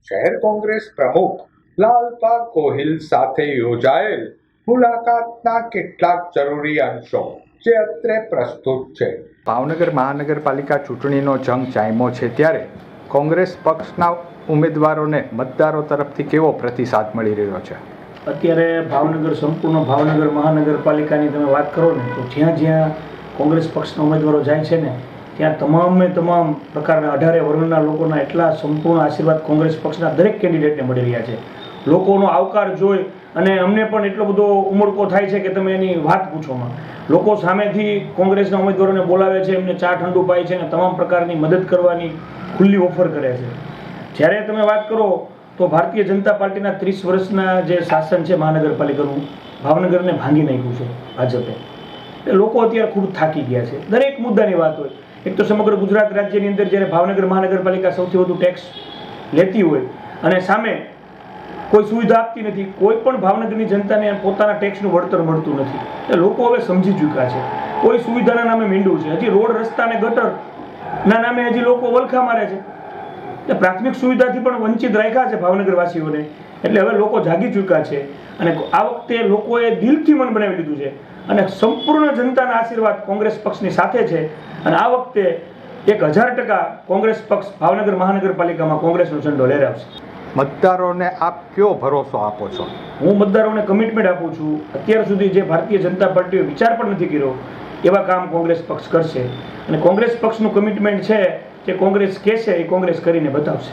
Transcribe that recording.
શહેર કોંગ્રેસ પ્રમુખ લાલપા ગોહિલ સાથે યોજાયેલ મુલાકાતના કેટલાક જરૂરી અંશો જે અત્રે પ્રસ્તુત છે। ભાવનગર મહાનગરપાલિકા ચૂંટણીનો જંગ જામ્યો છે ત્યારે કોંગ્રેસ પક્ષના ઉમેદવારોને મતદારો તરફથી કેવો પ્રતિસાદ મળી રહ્યો છે? અત્યારે ભાવનગર સંપૂર્ણ ભાવનગર મહાનગરપાલિકાની તમે વાત કરો ને તો જ્યાં જ્યાં કોંગ્રેસ પક્ષના ઉમેદવારો જાય છે ને ત્યાં તમામ પ્રકારના 18 વર્ણના લોકોના એટલા સંપૂર્ણ આશીર્વાદ કોંગ્રેસ પક્ષના દરેક કેન્ડિડેટને મળી રહ્યા છે। લોકોનો આવકાર જોઈ અને અમને પણ એટલો બધો ઉમળકો થાય છે કે તમે એની વાત પૂછોમાં। લોકો સામેથી કોંગ્રેસના ઉમેદવારોને બોલાવે છે, એમને ચા ઠંડુ પાય છે અને તમામ પ્રકારની મદદ કરવાની ખુલ્લી ઓફર કરે છે। જ્યારે તમે વાત કરો તો ભારતીય જનતા પાર્ટીના 30 વર્ષના જે શાસન છે મહાનગરપાલિકાનું, ભાવનગરને ભાંગી નાખ્યું છે ભાજપે। એ લોકો અત્યારે ખૂબ થાકી ગયા છે। દરેક મુદ્દાની વાત હોય, એક તો સમગ્ર ગુજરાત રાજ્યની અંદર જ્યારે ભાવનગર મહાનગરપાલિકા સૌથી વધુ ટેક્સ લેતી હોય અને સામે કોઈ સુવિધા આપતી નથી, કોઈ પણ ભાવનગરની જનતાને પોતાના ટેક્સનું વળતર મળતું નથી, એ લોકો હવે સમજી ચૂક્યા છે। કોઈ સુવિધાના નામે મીંડું છે, હજી રોડ રસ્તા અને ગટરના નામે હજી લોકો વલખા મારે છે। એટલે પ્રાથમિક સુવિધાથી પણ વંચિત રાખ્યા છે ભાવનગરવાસીઓને। એટલે હવે લોકો જાગી ચૂક્યા છે અને આ વખતે લોકોએ દિલથી મન બનાવી લીધું છે અને સંપૂર્ણ જનતાના આશીર્વાદ કોંગ્રેસ પક્ષની સાથે છે અને આ વખતે 1000% કોંગ્રેસ પક્ષ ભાવનગર મહાનગરપાલિકામાં કોંગ્રેસનો ઝંડો લહેરાવશે। મતદારોને આપ કયો ભરોસો આપો છો? હું મતદારોને કમિટમેન્ટ આપું છું, અત્યાર સુધી જે ભારતીય જનતા પાર્ટીએ વિચાર પણ નથી કર્યો એવા કામ કોંગ્રેસ પક્ષ કરશે અને કોંગ્રેસ પક્ષનું કમિટમેન્ટ છે કે કોંગ્રેસ કહેશે એ કોંગ્રેસ કરીને બતાવશે।